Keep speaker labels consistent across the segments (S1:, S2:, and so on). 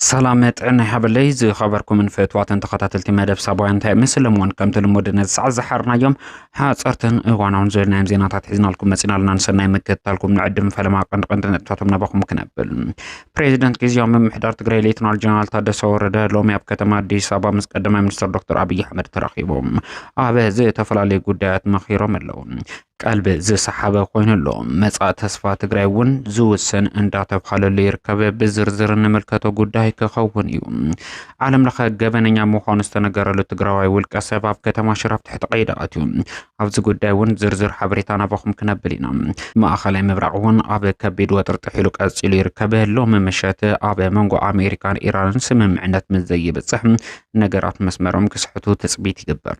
S1: سلامت أنا حبلي زي خبركم من فتوات تخطت مدب صبايا تاع مسلمون كم تلمود نزع زحرنا يوم حاصرتن وانا ونزلنا مزينات حزنا لكم مسينا لنا نسنا مكتالكم نعدم فلما قند نتفاتم نباكم كنبل بريزيدنت كيز يوم محضر تقري ليتنال جنرال تادس ورده لومي بكتما دي صبا مسقدمه منستر دكتور أبي أحمد تراخيبهم أبا زي تفلالي قدات مخيرو ملون قلب زي صحابه خوين اللوم مصا تسفا تግራይ ውን ዝውሰን እንዳተባለ ይርከብ በዝርዝር እንመልከተው ጉዳይ ከኸውን እዩ ዓለም ለኸ ገበነኛ መሆኑ ዝተነገረሉ ትግራዋይ ውልቀ ሰባብ ከተማ ሽራፍ ትሕት ቀይዳት እዩ ኣብዚ ጉዳይ ውን ዝርዝር ሓበሬታና በኹም ክነብል ኢና ማእኸላይ ምብራቅ ውን ኣብ ከቢድ ወጥር ጥሒሉ ቀጽሉ ይርከብ ሎም መሸተ ኣብ መንጎ ኣሜሪካን ኢራንን ስምምዕነት ምዘይብጽሕ ነገራት መስመሮም ክስሕቱ ተጽቢት ይግበር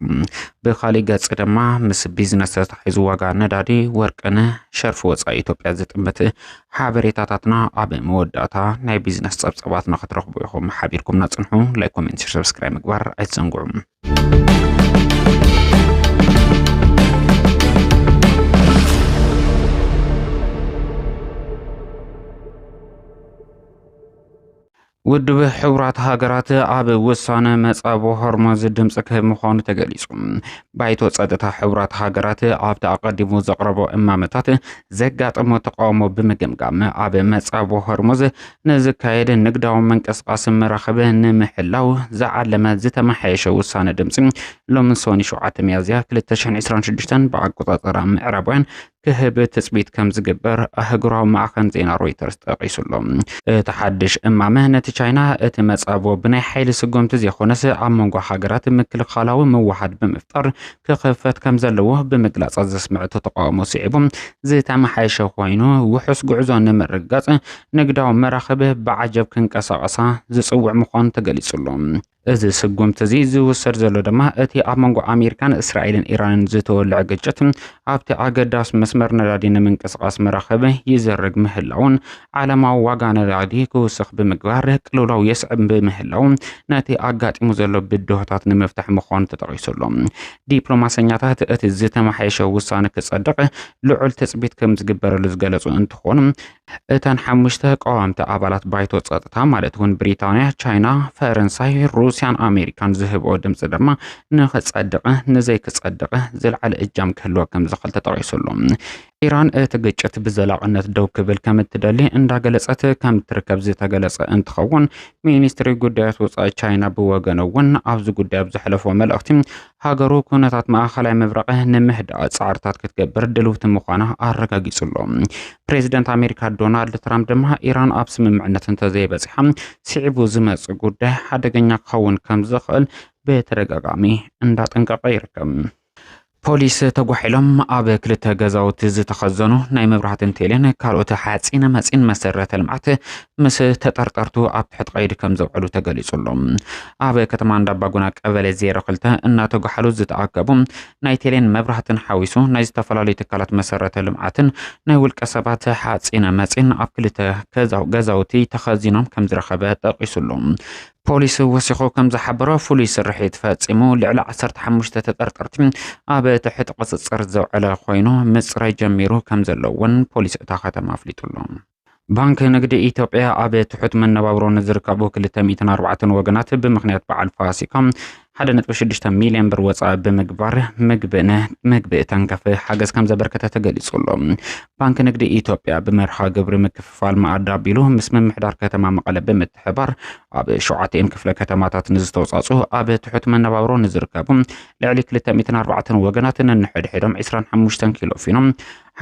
S1: በኻሊ ገጽ ድማ ምስ ቢዝነስ ተታሒዙ ዋጋ ነዳዲ ወርቅነ ሸርፍ ወፃኢ ኢትዮጵያ ዝጥምት ሓበሬታታትና ኣብ መወዳእታ ናይ ቢዝነስ ጸብጸባት ንኽትረኽቡ ኢኹም ሓቢርኩም ናጽንሑ ላይክ ኮሜንት ሰብስክራይብ ምግባር ኣይትዘንግዑ ውድብ ሕቡራት ሃገራት ኣብ ውሳነ መጻቦ ሆርሙዝ ድምጽ ከመኾኑ ተገሊጹ ባይቶ ጸጥታ ሕቡራት ሃገራት ኣብ ተቀዲሙ ዘቅረቦ እማመታት ዘጋጠሞ ተቃውሞ ብምግምጋም ኣብ መጻቦ ሆርሙዝ ንዝካየድ ንግዳዊ መንቀስቃስ መራኸበ ንምሕላው ዝዓለመ ዝተመሓየሸ ውሳነ ድምጽ ሎሚ ሰኒ 7 ሚያዝያ 2026 ብኣቆጻጽራ ምዕራባውያን كهب تثبيت كم زجبر أهجروا مع خنزين رويترز تقيسلهم تحدش أمامه نتيجينا اتمس أبو بني حيل سجوم تزي خناس عمونجو حجرات مكل خلاو موحد بمفطر كخفت كم زلوه بمجلس از سمعت تقاوم صعبهم زي تم حيشه خوينو وحس جعزان مرقص نقدر مراخبه بعجب كنكساقسا زي صوع مخان تقليسلهم እዚ ስጉም ተዚ ዝውሰድ ዘሎ ድማ እቲ ኣብ መንጎ ኣሜሪካን እስራኤልን ኢራንን ዝተወልዐ ግጭት ኣብቲ ኣገዳስ መስመር ነዳዲ ንምንቅስቃስ መራኸበ ይዘርግ ምህላውን ዓለማዊ ዋጋ ነዳዲ ክውስኽ ብምግባር ቅልውላው የስዕብ በምህላው ነቲ ኣጋጢሙ ዘሎ ብድሆታት ንምፍታሕ ምዃኑ ተጠቂሱሎ ዲፕሎማስያታት እቲ ዝተመሓየሸ ውሳነ ክጸድቕ ልዑል ተጽቢት ከም ዝግበረሉ ዝገለጹ እንትኾኑ እተን ሓሙሽተ ቀዋምቲ ኣባላት ባይቶ ጸጥታ ማለት እውን ብሪታንያ ቻይና ፈረንሳይ روسيان أمريكان ذهبوا دمس دما نخصدقه نزي كصدقه زلعل اجام كلو كم زخل تطريسلهم إيران تجت بزلاقنت دو كبل كم تدلي اندغلصت كم تركب زي تغلص انتخون مينستري غودات وصا تشاينا بوغنون ابز غودات بزحلفو ملأختم هاغرو كونتات ماخلاي مبرقه نمهد صعرتات كتكبر دلوت مخانه ارغاغيصلهم بريزيدنت امريكا دونالد ترامب دما إيران ابس ممعنتن تزي بصحم سيعبو زمص غوده حدغኛ خون كم زخل بترغاغامي እንዳጠንቀቀ ይርከም ፖሊስ ተጓሒሎም ኣብ ክልተ ገዛውቲ ዝተኸዘኑ ናይ መብራህትን ቴሌን ካልኦት ሓጺነ መጺን መሰረተ ልምዓት ምስ ተጠርጠርቱ ኣብ ትሕት ቀይዲ ከም ዘውዕሉ ተገሊጹሎም ኣብ ከተማ እንዳባጉና ቀበሌ 02 እናተጓሓሉ ዝተኣከቡ ናይ ቴሌን መብራህትን ሓዊሱ ናይ ዝተፈላለዩ ትካላት መሰረተ ልምዓትን ናይ ውልቀ ሰባት ሓጺነ መጺን ኣብ ክልተ ገዛውቲ ተኸዚኖም ከም ዝረኸበ ጠቂሱሎም ፖሊስ ወሲኹ ከም ዝሓበረ ፉሉይ ስርሒት ፈጺሙ ልዕሊ 15 ተጠርጠርቲ ኣብ ትሕት ቁጽጽር ዘውዕለ ኮይኑ ምጽራይ ጀሚሩ ከም ዘለውን ፖሊስ እታ ከተማ ኣፍሊጡሎም ባንክ ንግዲ ኢትዮጵያ ኣብ ትሕት መነባብሮ ንዝርከቡ 204 ወገናት ብምኽንያት በዓል ፋሲካ 1.6 ሚልዮን ብር ወጻኢ ብምግባር ምግቢ ተንከፍ ሓገዝ ከም ዘበርከተ ተገሊጹሎም ባንክ ንግዲ ኢትዮጵያ ብመርሃ ግብሪ ምክፍፋል ማዕዳቢሉ ምስ ምምሕዳር ከተማ መቐለ ብምትሕባር ኣብ 7 ክፍለ ከተማታት ንዝተወጻጹ ኣብ ትሕት መነባብሮ ንዝርከቡ ልዕሊ 204 ወገናት ንሕድሕዶም 25 ኪሎ ፊኖም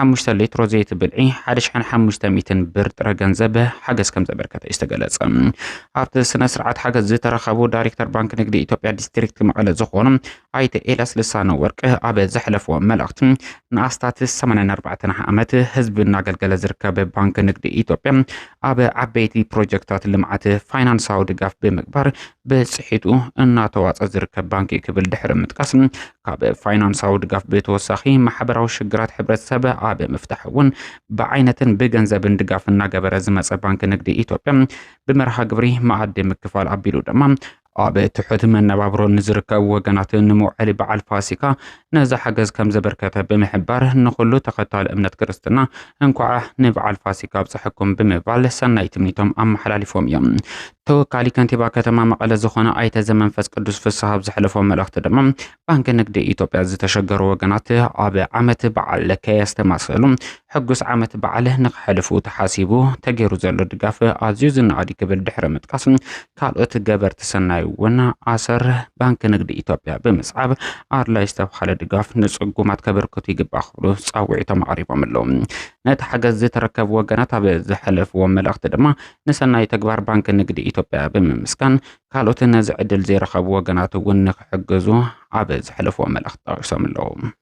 S1: 5 ሊትሮ ዘይት ብልዒ 1500 ብር ጥረ ገንዘብ ሓገዝ ከም ዘበርከተ ዝተገለጸ ኣብቲ ስነ ስርዓት ሓገዝ ዝተረኸቡ ዳይሬክተር ባንክ ንግዲ ኢትዮጵያ ዲስትሪክት መቐለ ዝኾኑ ኣይተ ኤላስ ልሳነ ወርቅ ኣብ ዘሕለፍዎ መልእኽቲ ንኣስታት 84 ዓመት ህዝቢ እናገልገለ ዝርከብ ባንክ ንግዲ ኢትዮጵያ ኣብ ዓበይቲ ፕሮጀክታት ልምዓት ፋይናንሳዊ ድጋፍ ብምግባር ብጽሒቱ እናተዋጸ ዝርከብ ባንኪ ክብል ድሕሪ ምጥቃስ ካብ ፋይናንሳዊ ድጋፍ ብተወሳኺ ማሕበራዊ ሽግራት ሕብረተሰብ ኣብ ምፍታሕውን ብዓይነትን ብገንዘብን ድጋፍ እናገበረ ዝመጸ ባንክ ንግዲ ኢትዮጵያ ብመርሃ ግብሪ ማዕድ ምክፋል ኣቢሉ ድማ ኣብ ትሕት መነባብሮ ንዝርከቡ ወገናት ንመውዓሊ በዓል ፋሲካ ነዛ ሓገዝ ከም ዘበርከተ ብምሕባር ንኹሉ ተኸታሊ እምነት ክርስትና እንኳዕ ንበዓል ፋሲካ ብጽሕኩም ብምባል ሰናይ ትምኒቶም ኣመሓላሊፎም እዮም توكالي كنتيبا كتما مقالة زخونة أيتا زمن فاس قدوس في الصحاب زحلفو ملأخت دمام بانك نقد إيتوبيا زتشجر وقنات عاب عمت بعل كياس تماثلهم حقوس عمت بعله نقحلفو تحاسيبو تجيرو زلو دقافة عزيز نعدي كبل دحر متقاسم كالوت جابر تسناي ونا عصر بانك نقد إيتوبيا بمسعب لا يستبخل دقاف نسقو مات كبر كتي قباخلو صاوعي تمعريبا ملهم نتحجز زتركب وقنات عب زحلفو ملأخت دما نسناي تكبر بانك نقد إيتوبيا بمسكان كالوت نزع دل زي رخب وقنات ونخ حجزو عب زحلفو ملأخت أقسام اللهم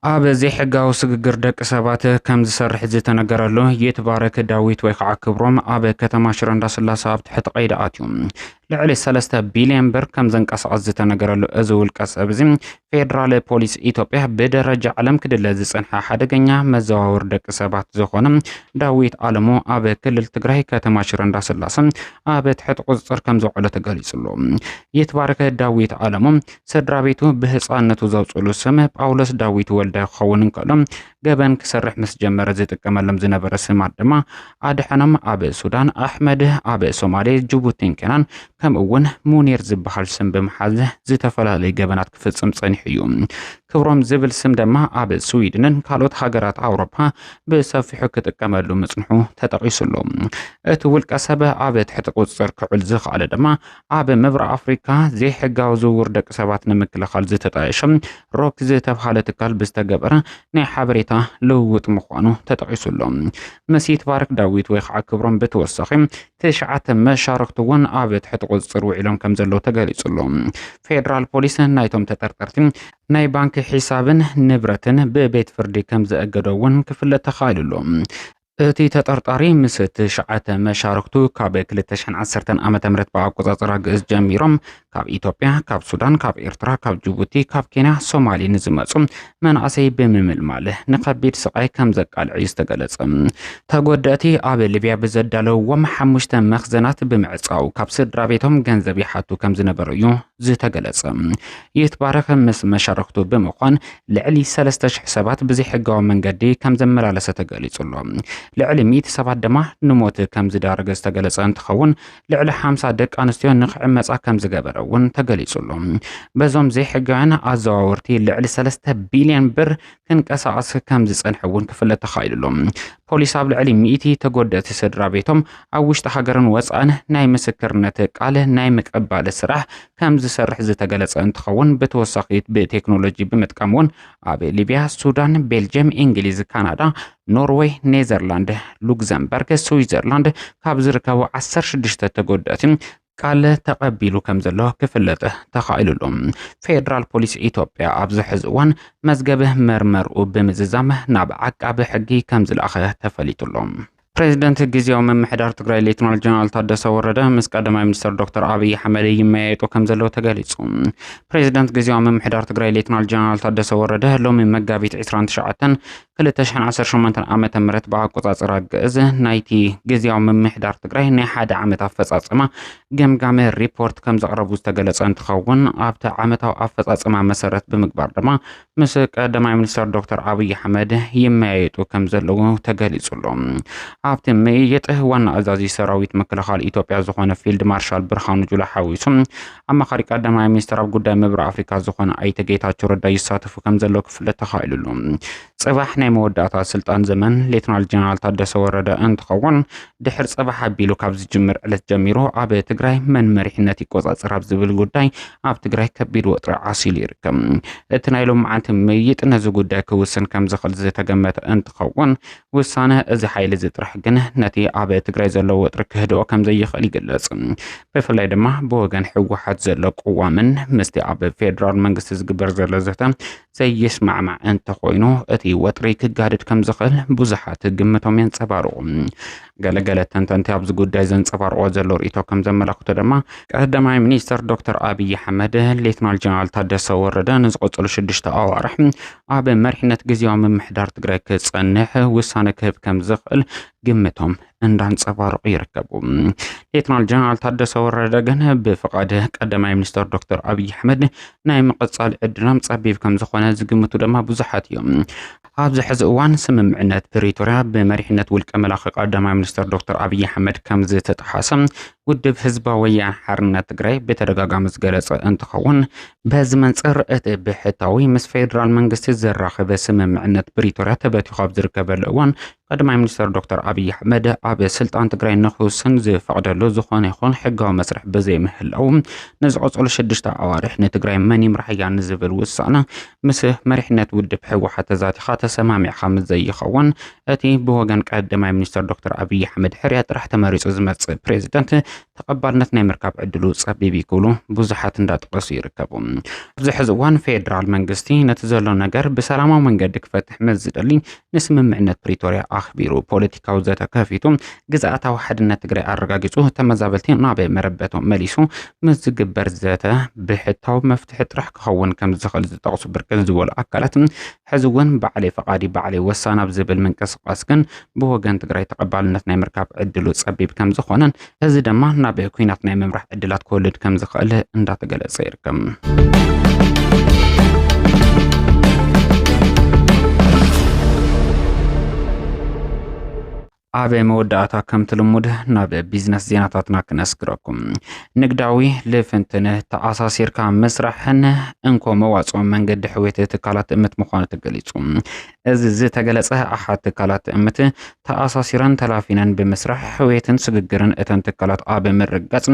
S1: أب زي حقاو سقر دك سبات كم زسرح زي تنقرلو يتبارك داويت ويقع كبروم أب كتما شرندا سلاسة بتحت قيداتيوم لعلي 3 بليون بر كم زنقص عز تنقرلو أزول كسب زي فيدرال بوليس إيتوبيا بدرجة علم كدل زنحا حدقنيا مزاور دك سبات زخونم داويت عالمو أب كل التقرهي كتما شرندا سلاسة أب تحت قصر كم زوعلة تقاليسلو يتبارك داويت عالمو سدرابيتو بهصانتو زوصلو سمه باولس داويت ولد خونن كلام جبن كسرح مسجمر زي تكملم زنبر سمات دما عدحنم أب السودان أحمد أب الصومالي جيبوتين كنان كم أون مونير زبحال سم بمحل زي تفلالي جبنات كفتصم صنحيوم كبرم زبل سم دما أب السويدن كالوت حجرات أوروبا بسافي حكة تكملو مصنحو تتقيسلهم اتول كسبة أب تحت قصر كعل زخ على دما أب مبرا أفريقيا زي حقاو زور دك سبات نمكل خال زي تتعيشم روك زي تفحالة كالب استجبره ناي حبريتا لوت مخوانو تتقيسلهم مسيت بارك داويت ويخع كبرم بتوسخم تشعت مشاركتون أب تحت قصر وعلم كم زلو تقاليسلهم فيدرال بوليس نايتم تترترتم ناي بانك حسابن نبرتن ببيت فردي كم زأقدون كفلة تخايللهم اتي تطرطاري مست شعات مشاركتو كاب 2010 عامه مرت باقوصاصر غز جميرم كاب إثيوبيا كاب سودان كاب إرترا كاب جيبوتي كاب كينيا صومالي نزمصم منعسي بمملمال نقبيد سقاي كم زقال عيس تغلصم تغوداتي اب ليبيا بزدالو ومحمشت مخزنات بمعصاو كاب سدرا بيتهم ገንዘብ يحاتو كم زنبريو زي تغلصم يتبارك مس مشاركتو بمقان لعلي 3000 حسابات بزي حقاو منغدي كم زملالسه تغليصلهم لعلي 100 سبات دما نموت كم زدارغ استغلص انتخون لعلي 50 دق انستيو نخع مصا كم زغبرون تغليصلهم بزوم زي حقانا ازاورتي لعلي 3 بليون بر كنقصاص كم زصنحون كفله تخايللهم بوليس اب لعلي 100 تغودت سدرا بيتهم اوشت حجرن وصان ناي مسكرنت قال ناي مقبال سراح كم زسرح زتغلص انتخون بتوسخيت بتكنولوجي بمتقامون اب ليبيا سودان بلجيم انجليز كندا نوروي نيذرلاند لوكسمبرغ سويسرلاند كاب زركاو 16 تغوداتين قال تقبيلو كم زلو كفلته تخايللهم فيدرال بوليس إثيوبيا ابز حزوان مزغبه مرمر وبمززامه ناب عقاب حقي كم زلاخه تفليتلهم بريزيدنت غيزياو ممحدار تግራይ ሌተናል ጀነራል ታደሰ ወረደ ምስ ቀዳማይ ሚኒስትር ዶክተር አብይ አህመድ ይመያየጡ ከም ዘለው ተገሊጹ بريزيدنت غيزياو ممحدار تግራይ ሌተናል ጀነራል ታደሰ ወረደ ሎሚ መጋቢት 29 2018 ዓመተ ምህረት ባቆጻጸር ግዕዝ ናይቲ غيزياو ممحدار تግራይ ናይ ሓደ ዓመት አፈጻጸማ ገምጋመ ሪፖርት ከም ዘቅረቡ ዝተገለጸ እንትኸውን ኣብታ ዓመታዊ አፈጻጸማ መሰረት ብምግባር ድማ ምስ ቀዳማይ ሚኒስትር ዶክተር አብይ አህመድ ይመያየጡ ከም ዘለው ተገሊጹሎም ኣብቲ መየጥህ ዋና አዛዚ ሰራዊት መከላኸሊ ኢትዮጵያ ዝኾነ ፊልድ ማርሻል ብርሃኑ ጁላ ሓዊሱም ኣማኻሪ ቀዳማይ ሚኒስትር ኣብ ጉዳይ ምብራቕ ኣፍሪካ ዝኾነ ኣይተ ጌታቸው ረዳ ይሳተፉ ከም ዘሎ ክፍለጥ ተኻኢሉሉ ጽባሕ ናይ መወዳእታ ስልጣን ዘመን ሌተናል ጀነራል ታደሰ ወረደ እንትኸውን ድሕሪ ጽባሕ ኣቢሉ ካብ ዝጅምር ዕለት ጀሚሩ ኣብ ትግራይ መንመሪሕነት ይቆጻጸር ኣብ ዝብል ጉዳይ ኣብ ትግራይ ከቢድ ወጥሪ ዓሲሉ ይርከብ እቲ ናይ ሎም መዓልቲ መይጥ ነዚ ጉዳይ ክውስን ከም ዝኽእል ዝተገመተ እንትኸውን ውሳነ እዚ ሓይሊ ዝጥራሕ ግን ነቲ ኣብ ትግራይ ዘሎ ወጥሪ ክህድኦ ከም ዘይኽእል ይግለጽ ብፍላይ ድማ ብወገን ሕወሓት ዘሎ ቅዋምን ምስቲ ኣብ ፌደራል መንግስቲ ዝግበር ዘሎ ዘተ ዘይስማዕማዕ እንተኾይኑ እቲ ወጥሪ ክጋድድ ከም ዝኽእል ብዙሓት ግምቶም የንጸባርቑ ገለገለ ተንተንቲ ኣብዚ ጉዳይ ዘንጸባርቑ ዘሎ ርእይቶ ከም ዘመላኽቱ ድማ ቀዳማይ ሚኒስትር ዶክተር አብይ አህመድ ሌተናል ጀነራል ታደሰ ወረደ ንዝቆጸሉ 6 ኣዋርሕ ኣብ መሪሕነት ጊዜያዊ ምምሕዳር ትግራይ ክጸንሕ ውሳነ ክህብ ከም ዝኽእል ግምቶም እንዳንጸባረቁ ይርከቡ። ሌተናል ጀነራል ታደሰ ወረደ ግን ብፍቃድ ቀዳማይ ሚኒስትር ዶክተር አብይ አሕመድ ናይ ምቅጻል ዕድሎም ጸቢብ ከም ዝኾነ ዝግምቱ ድማ ብዙሓት እዮም። ኣብዚ ሕዚ እዋን ስምምዕነት ፕሪቶሪያ ብመሪሕነት ውልቀ መላኺ ቀዳማይ ሚኒስትር ዶክተር አብይ አሕመድ ከም ዝተጣሓሰ ውድብ ህዝባዊ ወያነ ሓርነት ትግራይ ብተደጋጋሚ ዝገለጸ እንትኸውን በዚ መንጽር እቲ ብሕታዊ ምስ ፌደራል መንግስቲ ዘራኸበ ስምምዕነት ፕሪቶሪያ ተበቲሑ ኣብ ዝርከበሉ እዋን ቀዳማይ ሚኒስትር ዶክተር አብይ አሕመድ ኣብ ስልጣን ትግራይ ንኽውስን ዝፈቅደሉ ዝኾነ ይኹን ሕጋዊ መስርሕ ብዘይምህላው ንዝቐጸሉ 6 ኣዋርሕ ንትግራይ መን ይምራሕ እያ ንዝብል ውሳነ ምስ መሪሕነት ውድብ ህወሓት ተዛቲኻ ተሰማሚዕኻ ምዘይኸውን እቲ ብወገን ቀዳማይ ሚኒስትር ዶክተር አብይ አሕመድ ሕርያ ጥራሕ ተመሪጹ ዝመጽእ ፕሬዚደንት ተቐባልነት ናይ ምርካብ ዕድሉ ጸቢብ ይክብሉ ብዙሓት እንዳጠቀሱ ይርከቡ። ኣብዚ ሕዚ እዋን ፌደራል መንግስቲ ነቲ ዘሎ ነገር ብሰላማዊ መንገዲ ክፈትሕ መዝደሊ ንስምምዕነት ፕሪቶሪያ ኣኽቢሩ ፖለቲካዊ ዘተ ከፊቱ ግዝኣታዊ ሓድነት ትግራይ ኣረጋጊጹ ተመዛበልቲ ናብ መረበቶም መሊሱ ምስ ዝግበር ዘተ ብሕታዊ መፍትሒ ጥራሕ ክኸውን ከም ዝኽእል ዝጠቕሱ ብርክት ዝበሉ ኣካላት ሕዚ እውን ባዕለይ ፈቃዲ ባዕለይ ወሳነ ኣብ ዝብል ምንቅስቃስ ግን ብወገን ትግራይ ተቐባልነት ናይ ምርካብ ዕድሉ ጸቢብ ከም ዝኾነን እዚ ድማ ናብ ኩናት ናይ ምምራሕ ዕድላት ክወልድ ከም ዝኽእል እንዳተገለጸ ይርከብ። ኣብ መወዳእታ ከም ትልሙድ ናብ ቢዝነስ ዜናታትና ክነስክረኩም። ንግዳዊ ልፍንትን ተኣሳሲርካ መስራሕን እንኮ መዋጽኦ መንገዲ ሕዌት ትካላት እምት ምዃኑ ተገሊጹ። እዚ ዝተገለጸ ኣሓት ትካላት እምት ተኣሳሲረን ተላፊነን ብምስራሕ ሕዌትን ስግግርን እተን ትካላት ኣብ ምርጋጽ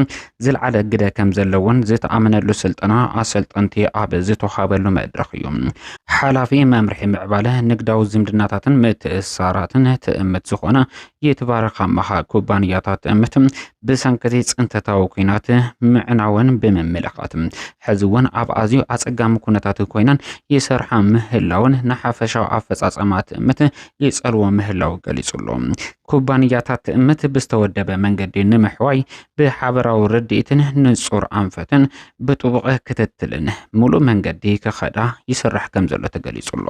S1: ዝለዓለ ግደ ከም ዘለውን ዝተኣመነሉ ስልጠና ኣሰልጠንቲ ኣብ ዝተወሃበሉ መድረኽ እዩ። ሓላፊ መምርሒ ምዕባለ ንግዳዊ ዝምድናታትን ምትእስሳራትን ትእምት ዝኾነ የተባረከ ማሃ ኩባንያታት እምት ብሰንከቲ ጽንተታዊ ኩናት ምዕናውን ብምምልኻት ሕዝውን ኣብ ኣዝዩ ኣጸጋሚ ኩነታት ኮይነን ይሰርሓ ምህላውን ንሓፈሻዊ ኣፈጻጸማት እምት ይጸልዎ ምህላው ገሊጹሎ። ኩባንያታት እምት ብዝተወደበ መንገዲ ንምሕዋይ ብሓበራዊ ርድኢትን ንጹር ኣንፈትን ብጥቡቕ ክትትልን ሙሉእ መንገዲ ክኸዳ ይስራሕ ከም ዘሎ ተገሊጹሎ።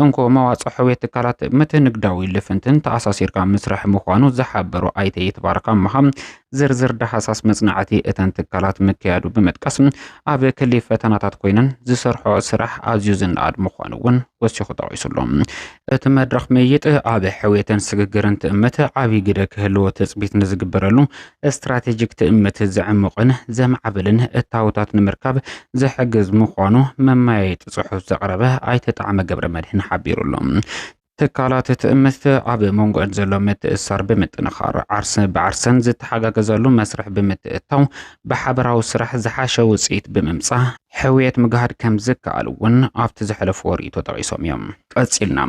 S1: እንኮ መዋጽኦ ሕዌት ትካላት እምት ንግዳዊ ልፍንትን ተኣሳሲርካ ምስራሕ ምዃኑ ዝሓበሩ ኣይተ የተባረከ ማሃም ዝርዝር ዳሃሳስ መጽናዕቲ እተን ትካላት ምክያዱ ብምጥቃስ ኣብ ክሊ ፈተናታት ኮይነን ዝሰርሖ ስራሕ ኣዝዩ ዝናኣድ ምዃኑ እውን ወሲኹ ጠቒሱሎ። እቲ መድረኽ መይጥ ኣብ ሕዌትን ስግግርን ትእምት ዓብዪ ግደ ክህልዎ ተጽቢት ንዝግበረሉ ስትራቴጂክ ትእምት ዘዕምቕን ዘማዕብልን እታወታት ንምርካብ ዝሕግዝ ምዃኑ መማያየጢ ጽሑፍ ዘቕረበ ኣይተ ጣዕመ ገብረ መድህን ሓቢሩሎ። ትካላት ትእምት ኣብ መንጎአን ዘሎ ምትእስሳር ብምጥንኻር ዓርሰ ብዓርሰን ዝተሓጋገዘሉ መስርሕ ብምትእታው ብሓበራዊ ስራሕ ዝሓሸ ውፅኢት ብምምጻእ ሕውየት ምግሃድ ከም ዝከኣል እውን ኣብቲ ዝሕለፈ ወሪቶ ጠቒሶም እዮም። ቀፂልና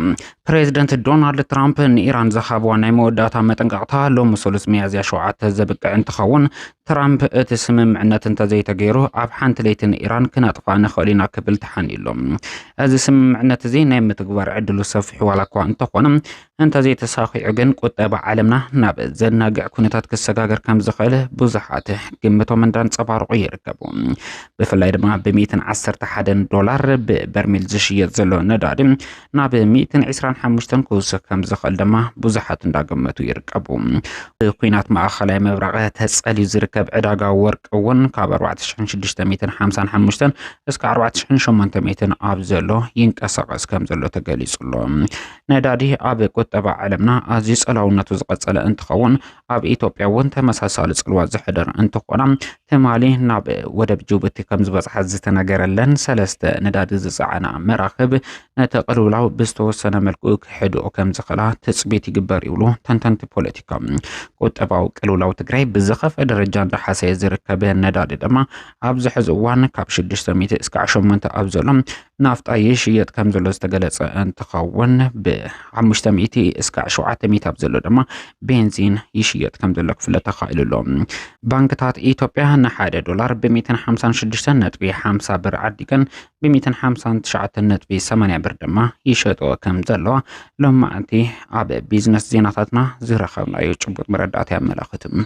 S1: ፕሬዚደንት ዶናልድ ትራምፕ ንኢራን ዝሃብዋ ናይ መወዳእታ መጠንቀቕታ ሎሚ ሰሉስ ሚያዝያ 7 ዘብቅዕ እንትኸውን ትራምፕ እቲ ስምምዕነት እንተዘይተገይሩ ኣብ ሓንቲ ለይቲ ንኢራን ክነጥፋ ንኽእል ኢና ክብል ተሓኒሎም። እዚ ስምምዕነት እዚ ናይ ምትግባር ዕድሉ ሰፊሕ ዋላ እኳ እንተኾነ እንተዘይተሳኺዑ ግን ቁጠባ ዓለምና ናብ ዘናግዕ ኩነታት ክሰጋገር ከም ዝኽእል ብዙሓት ግምቶም እንዳንጸባርቑ ይርከቡ። ብፍላይ ድማ $111 ብበርሜል ዝሽየጥ ዘሎ ነዳዲ ናብ 125 ክውስኽ ከም ዝኽእል ድማ ብዙሓት እንዳገመቱ ይርከቡ። ኩናት ማእኸላይ ምብራቕ ተጸልዩ ዝርከብ ዕዳጋ ወርቂ እውን ካብ 4655 እስከ 4800 ኣብ ዘሎ ይንቀሳቐስ ከም ዘሎ ተገሊጹሎ። ነዳዲ ኣብ ቁጠባ ዓለምና ኣዝዩ ጸላውነቱ ዝቐጸለ እንትኸውን ኣብ ኢትዮጵያ እውን ተመሳሳሊ ጽልዋ ዝሕደር እንትኾና ትማሊ ናብ ወደብ ጅቡቲ ከም ዝበጽሐ ዝተነገረለን ሰለስተ ነዳዲ ዝጸዓና መራኽብ ነቲ ቅልውላው ብዝተወሰነ መልክዑ ክሕድኦ ከም ዝኽእላ ተጽቢት ይግበር ይብሉ ተንተንቲ ፖለቲካ። ቁጠባዊ ቅልውላው ትግራይ ብዝኸፈ ደረጃ እንዳሓሰየ ዝርከብ ነዳዲ ድማ ኣብዚ ሕዚ እዋን ካብ 600 እስከ 800 ኣብ ዘሎ ናፍጣ ይሽየጥ ከም ዘሎ ዝተገለጸ እንትኸውን ብ500 እስከ 700 ኣብ ዘሎ ድማ ቤንዚን ይሽየጥ ከም ዘሎ ክፍለጥ ተኻኢሉሎ። ባንክታት ኢትዮጵያ $1 ብ156.50 ብር ዓዲገን ብ159.80 ብር ድማ ይሸጥዎ ከም ዘለዋ ሎማዓንቲ ኣብ ቢዝነስ ዜናታትና ዝረኸብናዮ ጭቡጥ መረዳእታ የመላኽትም።